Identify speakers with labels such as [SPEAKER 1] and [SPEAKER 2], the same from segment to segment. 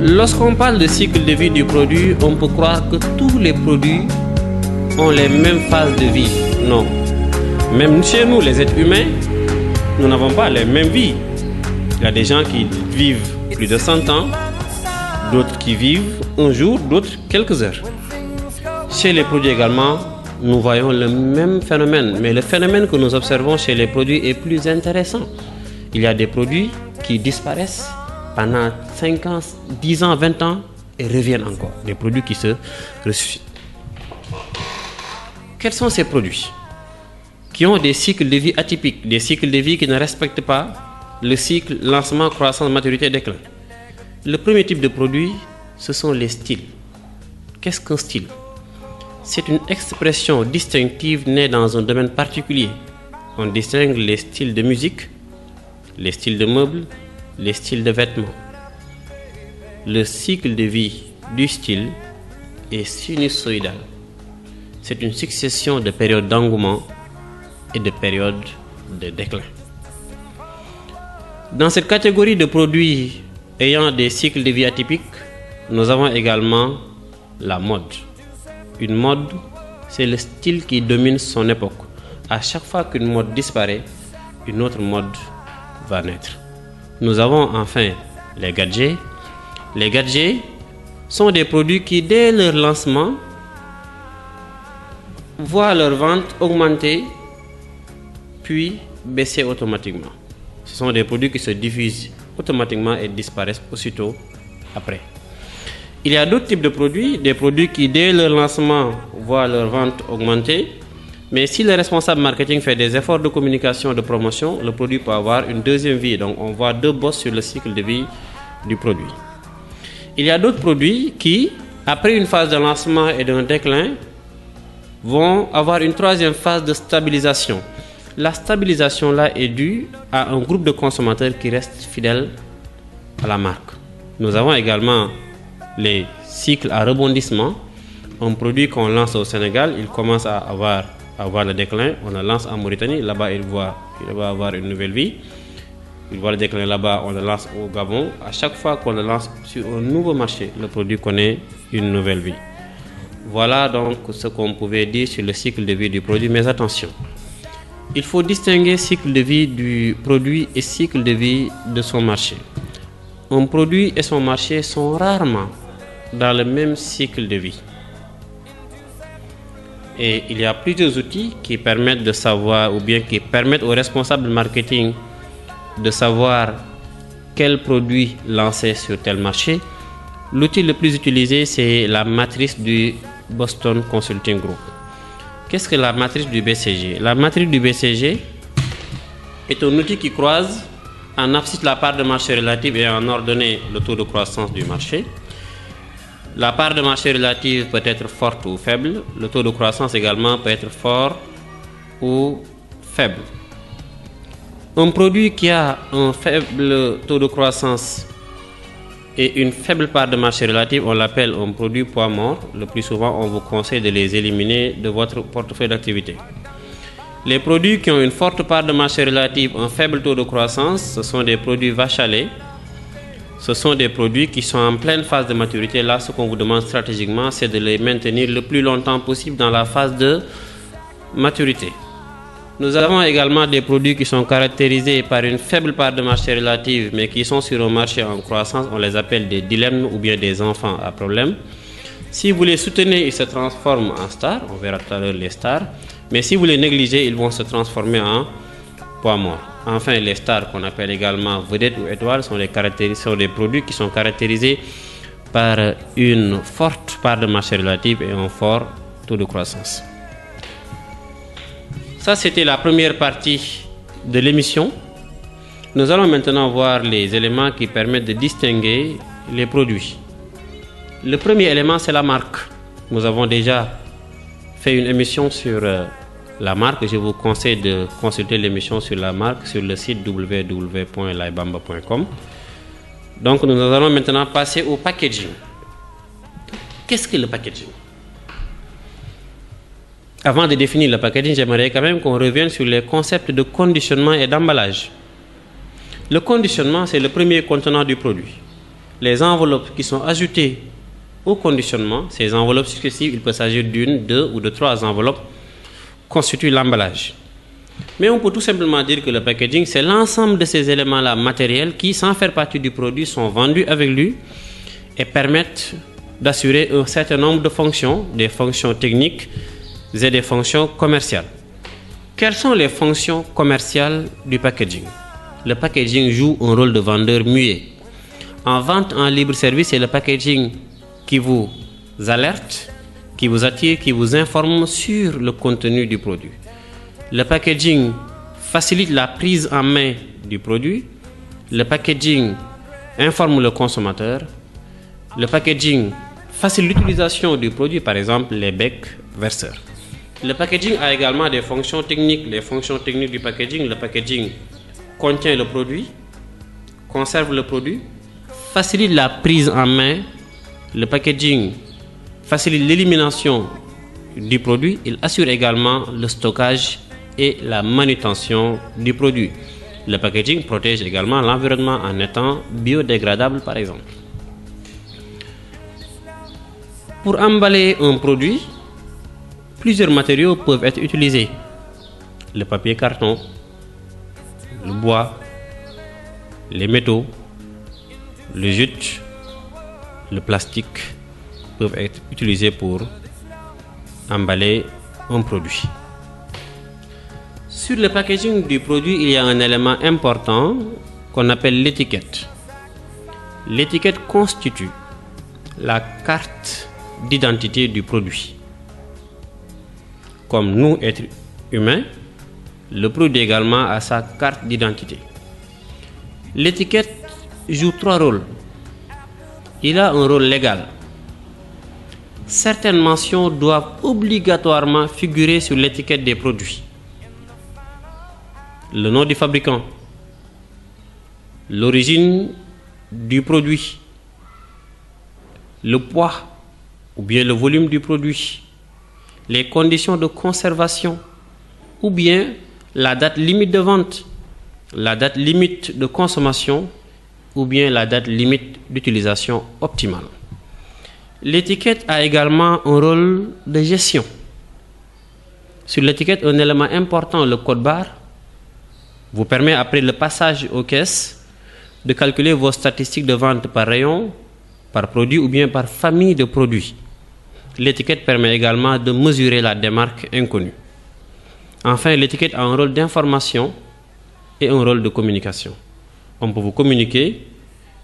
[SPEAKER 1] Lorsqu'on parle de cycle de vie du produit, on peut croire que tous les produits ont les mêmes phases de vie. Non. Même chez nous, les êtres humains, nous n'avons pas les mêmes vies. Il y a des gens qui vivent plus de 100 ans, d'autres qui vivent un jour, d'autres quelques heures. Chez les produits également, nous voyons le même phénomène, mais le phénomène que nous observons chez les produits est plus intéressant. Il y a des produits qui disparaissent pendant 5 ans, 10 ans, 20 ans et reviennent encore. Des produits qui se ressuscitent. Quels sont ces produits qui ont des cycles de vie atypiques, des cycles de vie qui ne respectent pas le cycle lancement, croissance, maturité, déclin? Le premier type de produit, ce sont les styles. Qu'est-ce qu'un style? C'est une expression distinctive née dans un domaine particulier. On distingue les styles de musique, les styles de meubles, les styles de vêtements. Le cycle de vie du style est sinusoïdal. C'est une succession de périodes d'engouement et de périodes de déclin. Dans cette catégorie de produits ayant des cycles de vie atypiques, nous avons également la mode. Une mode, c'est le style qui domine son époque. À chaque fois qu'une mode disparaît, une autre mode va naître. Nous avons enfin les gadgets. Les gadgets sont des produits qui, dès leur lancement, voient leur vente augmenter puis baisser automatiquement. Ce sont des produits qui se diffusent automatiquement et disparaissent aussitôt après. Il y a d'autres types de produits, des produits qui dès leur lancement voient leur vente augmenter, mais si le responsable marketing fait des efforts de communication, de promotion, le produit peut avoir une deuxième vie. Donc on voit deux bosses sur le cycle de vie du produit. Il y a d'autres produits qui, après une phase de lancement et d'un déclin, vont avoir une troisième phase de stabilisation. La stabilisation là est due à un groupe de consommateurs qui restent fidèles à la marque. Nous avons également les cycles à rebondissement. Un produit qu'on lance au Sénégal, il commence à avoir le déclin. On le lance en Mauritanie, là-bas il va avoir une nouvelle vie. Il voit le déclin là-bas, on le lance au Gabon. À chaque fois qu'on le lance sur un nouveau marché, le produit connaît une nouvelle vie. Voilà donc ce qu'on pouvait dire sur le cycle de vie du produit. Mais attention, il faut distinguer cycle de vie du produit et cycle de vie de son marché. Un produit et son marché sont rarement dans le même cycle de vie. Et il y a plusieurs outils qui permettent de savoir, ou bien qui permettent aux responsables marketing de savoir quel produit lancer sur tel marché. L'outil le plus utilisé, c'est la matrice du Boston Consulting Group. Qu'est-ce que la matrice du BCG? La matrice du BCG est un outil qui croise en abscisse la part de marché relative et en ordonnée le taux de croissance du marché. La part de marché relative peut être forte ou faible. Le taux de croissance également peut être fort ou faible. Un produit qui a un faible taux de croissance et une faible part de marché relative, on l'appelle un produit poids mort. Le plus souvent, on vous conseille de les éliminer de votre portefeuille d'activité. Les produits qui ont une forte part de marché relative, un faible taux de croissance, ce sont des produits vaches à lait. Ce sont des produits qui sont en pleine phase de maturité. Là, ce qu'on vous demande stratégiquement, c'est de les maintenir le plus longtemps possible dans la phase de maturité. Nous avons également des produits qui sont caractérisés par une faible part de marché relative, mais qui sont sur un marché en croissance. On les appelle des dilemmes ou bien des enfants à problème. Si vous les soutenez, ils se transforment en stars. On verra tout à l'heure les stars. Mais si vous les négligez, ils vont se transformer en poids mort. Enfin, les stars, qu'on appelle également vedettes ou étoiles, sont des produits qui sont caractérisés par une forte part de marché relative et un fort taux de croissance. Ça, c'était la première partie de l'émission. Nous allons maintenant voir les éléments qui permettent de distinguer les produits. Le premier élément, c'est la marque. Nous avons déjà fait une émission sur la marque. Je vous conseille de consulter l'émission sur la marque sur le site www.laibamba.com. Donc, nous allons maintenant passer au packaging. Qu'est-ce que le packaging? Avant de définir le packaging, j'aimerais quand même qu'on revienne sur les concepts de conditionnement et d'emballage. Le conditionnement, c'est le premier contenant du produit. les enveloppes qui sont ajoutées au conditionnement, ces enveloppes successives, il peut s'agir d'une, deux ou de trois enveloppes, constituent l'emballage. Mais on peut tout simplement dire que le packaging, c'est l'ensemble de ces éléments-là matériels qui, sans faire partie du produit, sont vendus avec lui et permettent d'assurer un certain nombre de fonctions, des fonctions techniques et des fonctions commerciales. Quelles sont les fonctions commerciales du packaging? Le packaging joue un rôle de vendeur muet. En vente en libre service, c'est le packaging qui vous alerte, qui vous attire, qui vous informe sur le contenu du produit. Le packaging facilite la prise en main du produit. Le packaging informe le consommateur. Le packaging facilite l'utilisation du produit, par exemple les becs verseurs. Le packaging a également des fonctions techniques. Les fonctions techniques du packaging, le packaging contient le produit, conserve le produit, facilite la prise en main. Le packaging facilite l'élimination du produit. Il assure également le stockage et la manutention du produit. Le packaging protège également l'environnement en étant biodégradable, par exemple. Pour emballer un produit, plusieurs matériaux peuvent être utilisés. Le papier carton, le bois, les métaux, le jute, le plastique peuvent être utilisés pour emballer un produit. Sur le packaging du produit, il y a un élément important qu'on appelle l'étiquette. L'étiquette constitue la carte d'identité du produit. Comme nous, êtres humains, le produit également a sa carte d'identité. L'étiquette joue trois rôles. Il a un rôle légal. Certaines mentions doivent obligatoirement figurer sur l'étiquette des produits. Le nom du fabricant, l'origine du produit, le poids ou bien le volume du produit, les conditions de conservation ou bien la date limite de vente, la date limite de consommation ou bien la date limite d'utilisation optimale. L'étiquette a également un rôle de gestion. Sur l'étiquette, un élément important, le code barre, vous permet après le passage aux caisses de calculer vos statistiques de vente par rayon, par produit ou bien par famille de produits. L'étiquette permet également de mesurer la démarque inconnue. Enfin, l'étiquette a un rôle d'information et un rôle de communication. On peut vous communiquer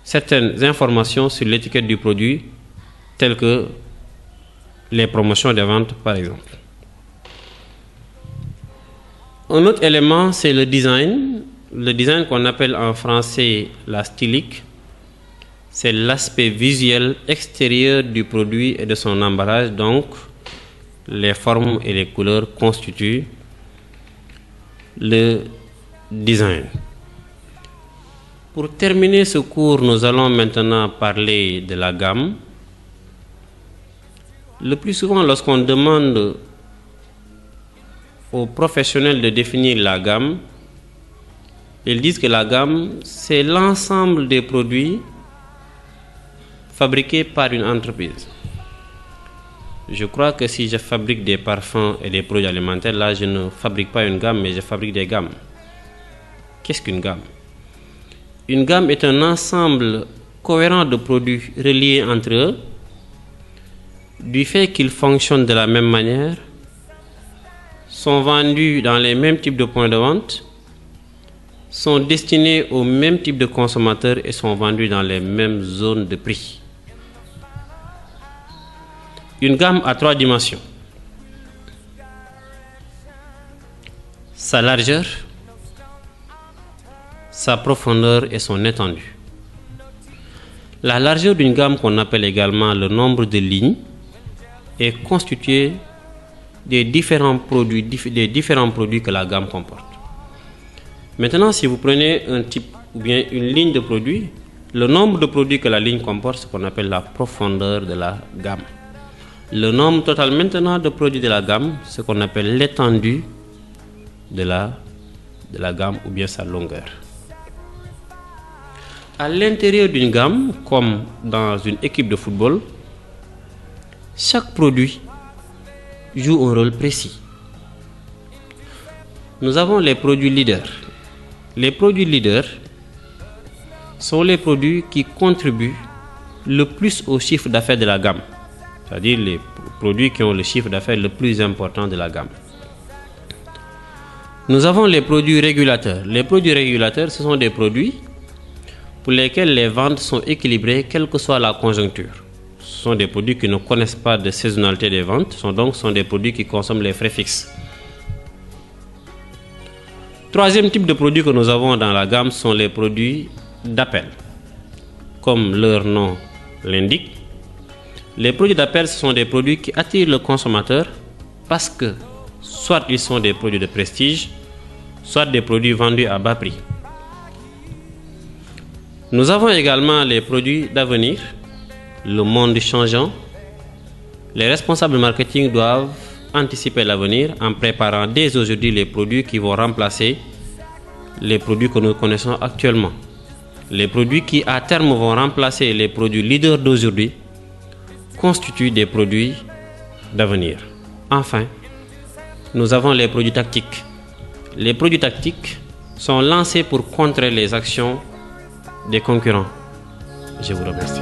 [SPEAKER 1] certaines informations sur l'étiquette du produit, telles que les promotions de vente, par exemple. Un autre élément, c'est le design. Le design qu'on appelle en français la stylique, c'est l'aspect visuel extérieur du produit et de son emballage. Donc, les formes et les couleurs constituent le design. Pour terminer ce cours, nous allons maintenant parler de la gamme. Le plus souvent, lorsqu'on demande aux professionnels de définir la gamme, ils disent que la gamme, c'est l'ensemble des produits fabriqués par une entreprise. Je crois que si je fabrique des parfums et des produits alimentaires, là, je ne fabrique pas une gamme, mais je fabrique des gammes. Qu'est-ce qu'une gamme? Une gamme est un ensemble cohérent de produits reliés entre eux, du fait qu'ils fonctionnent de la même manière, sont vendus dans les mêmes types de points de vente, sont destinés au même type de consommateurs et sont vendus dans les mêmes zones de prix. Une gamme a trois dimensions. Sa largeur, sa profondeur et son étendue. La largeur d'une gamme, qu'on appelle également le nombre de lignes, est constituée des différents produits que la gamme comporte. Maintenant, si vous prenez un type ou bien une ligne de produits, le nombre de produits que la ligne comporte, c'est ce qu'on appelle la profondeur de la gamme. Le nombre total maintenant de produits de la gamme, c'est ce qu'on appelle l'étendue de la gamme ou bien sa longueur. À l'intérieur d'une gamme, comme dans une équipe de football, chaque produit joue un rôle précis. Nous avons les produits leaders. Les produits leaders sont les produits qui contribuent le plus au chiffre d'affaires de la gamme, c'est-à-dire les produits qui ont le chiffre d'affaires le plus important de la gamme. Nous avons les produits régulateurs. Les produits régulateurs, ce sont des produits pour lesquels les ventes sont équilibrées, quelle que soit la conjoncture. Ce sont des produits qui ne connaissent pas de saisonnalité des ventes, sont des produits qui consomment les frais fixes. Troisième type de produits que nous avons dans la gamme sont les produits d'appel. Comme leur nom l'indique, les produits d'appel, ce sont des produits qui attirent le consommateur parce que soit ils sont des produits de prestige, soit des produits vendus à bas prix. Nous avons également les produits d'avenir, le monde changeant. Les responsables marketing doivent anticiper l'avenir en préparant dès aujourd'hui les produits qui vont remplacer les produits que nous connaissons actuellement. Les produits qui à terme vont remplacer les produits leaders d'aujourd'hui constituent des produits d'avenir. Enfin, nous avons les produits tactiques. Les produits tactiques sont lancés pour contrer les actions des concurrents. Je vous remercie.